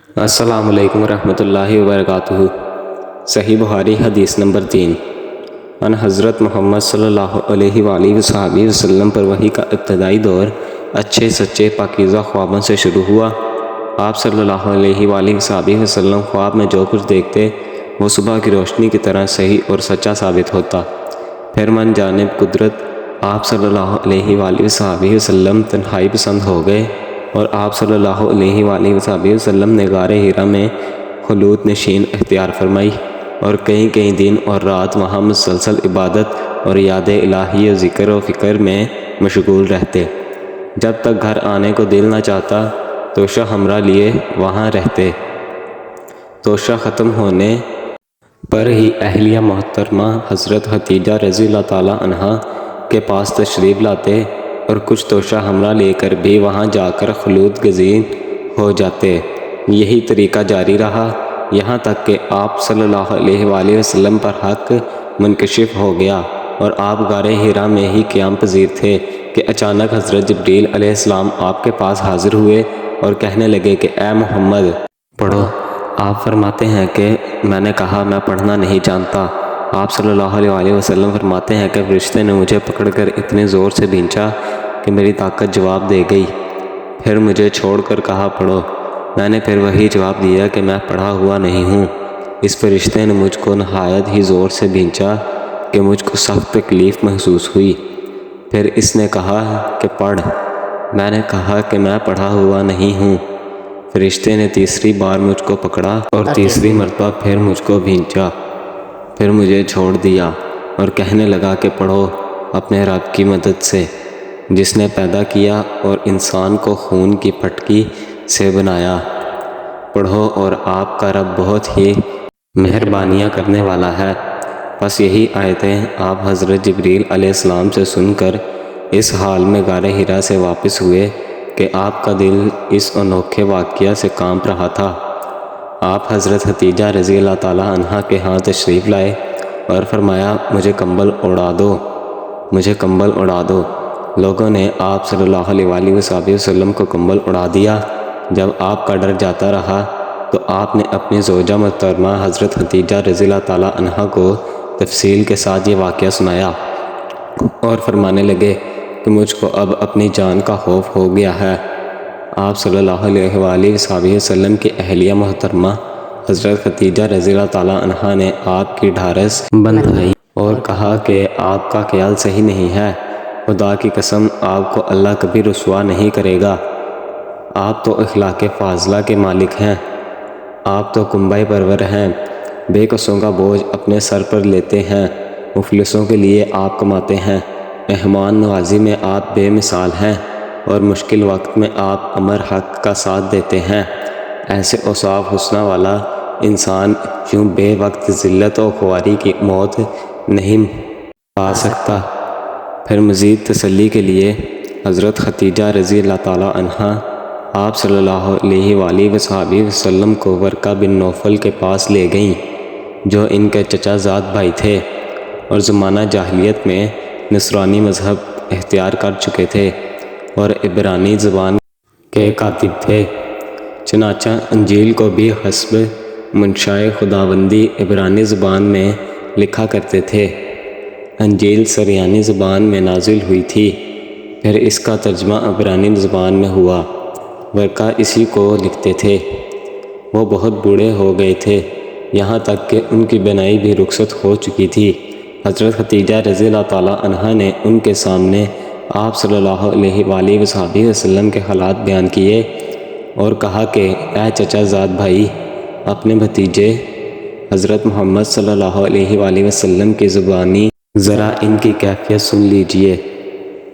السلام علیکم ورحمۃ اللہ وبرکاتہ۔ صحیح بخاری حدیث نمبر 3۔ ان حضرت محمد صلی اللہ علیہ وآلہ وصحبہ وسلم پر وحی کا ابتدائی دور اچھے سچے پاکیزہ خوابوں سے شروع ہوا۔ آپ صلی اللہ علیہ وآلہ وصحبہ وسلم خواب میں جو کچھ دیکھتے وہ صبح کی روشنی کی طرح صحیح اور سچا ثابت ہوتا۔ پھر من جانب قدرت آپ صلی اللہ علیہ وآلہ وصحبہ وسلم تنہائی پسند ہو گئے، اور آپ صلی اللہ علیہ وآلہ وصحبہ وسلم نے غار حرا میں خلوت نشین اختیار فرمائی، اور کئی دن اور رات وہاں مسلسل عبادت اور یاد الہی و ذکر و فکر میں مشغول رہتے۔ جب تک گھر آنے کو دل نہ چاہتا توشہ ہمراہ لیے وہاں رہتے۔ توشہ ختم ہونے پر ہی اہلیہ محترمہ حضرت ختیجہ رضی اللہ تعالیٰ عنہا کے پاس تشریف لاتے، اور کچھ توشہ ہمراہ لے کر بھی وہاں جا کر خلوت گزین ہو جاتے۔ یہی طریقہ جاری رہا یہاں تک کہ آپ صلی اللہ علیہ وآلہ وسلم پر حق منکشف ہو گیا، اور آپ غار حرا میں ہی قیام پذیر تھے کہ اچانک حضرت جبریل علیہ السلام آپ کے پاس حاضر ہوئے اور کہنے لگے کہ اے محمد پڑھو۔ آپ فرماتے ہیں کہ میں نے کہا میں پڑھنا نہیں جانتا۔ آپ صلی اللہ علیہ وآلہ وسلم فرماتے ہیں کہ فرشتے نے مجھے پکڑ کر اتنے زور سے بھینچا کہ میری طاقت جواب دے گئی، پھر مجھے چھوڑ کر کہا پڑھو۔ میں نے پھر وہی جواب دیا کہ میں پڑھا ہوا نہیں ہوں۔ اس فرشتے نے مجھ کو نہایت ہی زور سے بھینچا کہ مجھ کو سخت تکلیف محسوس ہوئی۔ پھر اس نے کہا کہ پڑھ۔ میں نے کہا کہ میں پڑھا ہوا نہیں ہوں۔ فرشتے نے تیسری بار مجھ کو پکڑا اور تیسری مرتبہ پھر مجھ کو بھینچا، پھر مجھے چھوڑ دیا اور کہنے لگا کہ پڑھو اپنے رب کی مدد سے، جس نے پیدا کیا اور انسان کو خون کی پھٹکی سے بنایا۔ پڑھو اور آپ کا رب بہت ہی مہربانیاں کرنے والا ہے۔ بس یہی آیتیں آپ حضرت جبریل علیہ السلام سے سن کر اس حال میں غار حرا سے واپس ہوئے کہ آپ کا دل اس انوکھے واقعہ سے کانپ رہا تھا۔ آپ حضرت ختیجہ رضی اللہ تعالیٰ عنہا کے ہاں تشریف لائے اور فرمایا مجھے کمبل اڑا دو، مجھے کمبل اڑا دو۔ لوگوں نے آپ صلی اللہ علیہ وآلہ وسلم کو کمبل اڑا دیا۔ جب آپ کا ڈر جاتا رہا تو آپ نے اپنی زوجہ محترمہ حضرت ختیجہ رضی اللہ تعالیٰ عنہا کو تفصیل کے ساتھ یہ واقعہ سنایا اور فرمانے لگے کہ مجھ کو اب اپنی جان کا خوف ہو گیا ہے۔ آپ صلی اللہ علیہ وآلہ وسلم کی اہلیہ محترمہ حضرت ختیجہ رضی اللہ تعالیٰ عنہا نے آپ کی ڈھارس بندھائی اور کہا کہ آپ کا خیال صحیح نہیں ہے، خدا کی قسم آپ کو اللہ کبھی رسوا نہیں کرے گا۔ آپ تو اخلاق فاضلہ کے مالک ہیں، آپ تو کنبہ پرور ہیں، بے کسوں کا بوجھ اپنے سر پر لیتے ہیں، مفلسوں کے لیے آپ کماتے ہیں، مہمان نوازی میں آپ بے مثال ہیں، اور مشکل وقت میں آپ امر حق کا ساتھ دیتے ہیں۔ ایسے اوصاف حسنہ والا انسان یوں بے وقت ذلت و خواری کی موت نہیں پا سکتا۔ پھر مزید تسلی کے لیے حضرت ختیجہ رضی اللہ تعالیٰ عنہا آپ صلی اللہ علیہ وآلہ وسلم کو ورقہ بن نوفل کے پاس لے گئیں، جو ان کے چچا زاد بھائی تھے اور زمانہ جاہلیت میں نصرانی مذہب اختیار کر چکے تھے اور عبرانی زبان کے کاتب تھے۔ چنانچہ انجیل کو بھی حسب منشائے خداوندی عبرانی زبان میں لکھا کرتے تھے۔ انجیل سریانی زبان میں نازل ہوئی تھی، پھر اس کا ترجمہ عبرانی زبان میں ہوا۔ ورقہ اسی کو لکھتے تھے۔ وہ بہت بوڑھے ہو گئے تھے، یہاں تک کہ ان کی بینائی بھی رخصت ہو چکی تھی۔ حضرت ختیجہ رضی اللہ تعالیٰ عنہا نے ان کے سامنے آپ صلی اللہ علیہ وآلہ وسلم کے حالات بیان کیے اور کہا کہ اے چچا زاد بھائی، اپنے بھتیجے حضرت محمد صلی اللہ علیہ وآلہ وسلم کی زبانی ذرا ان کی کیفیت سن لیجئے۔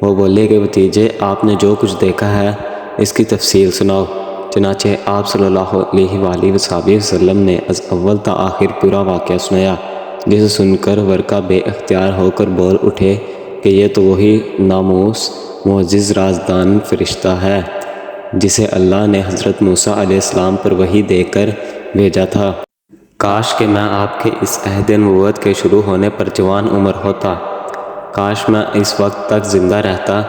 وہ بولے کہ بھتیجے آپ نے جو کچھ دیکھا ہے اس کی تفصیل سناؤ۔ چنانچہ آپ صلی اللہ علیہ وآلہ وسلم نے از اول تا آخر پورا واقعہ سنایا، جسے سن کر ورقہ بے اختیار ہو کر بول اٹھے کہ یہ تو وہی ناموس معزز رازدان فرشتہ ہے جسے اللہ نے حضرت موسیٰ علیہ السلام پر وحی دے کر بھیجا تھا۔ کاش کہ میں آپ کے اس عہد نبوت کے شروع ہونے پر جوان عمر ہوتا، کاش میں اس وقت تک زندہ رہتا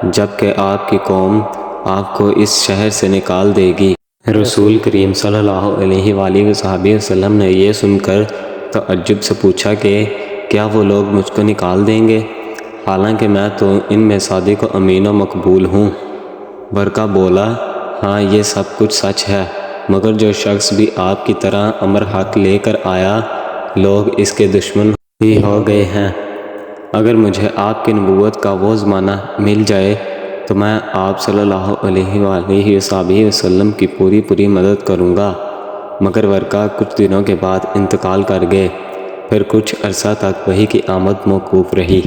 جب کہ آپ کی قوم آپ کو اس شہر سے نکال دے گی۔ رسول کریم صلی اللہ علیہ وآلہ وصحبہ وسلم نے یہ سن کر تعجب سے پوچھا کہ کیا وہ لوگ مجھ کو نکال دیں گے، حالانکہ میں تو ان میں صادق و امین و مقبول ہوں؟ ورقہ بولا، ہاں یہ سب کچھ سچ ہے، مگر جو شخص بھی آپ کی طرح امر حق لے کر آیا، لوگ اس کے دشمن ہی ہو گئے ہیں۔ اگر مجھے آپ کی نبوت کا وہ زمانہ مل جائے تو میں آپ صلی اللہ علیہ وآلہ وصحبہ وسلم کی پوری مدد کروں گا۔ مگر ورقہ کچھ دنوں کے بعد انتقال کر گئے، پھر کچھ عرصہ تک وحی کی آمد موقوف رہی۔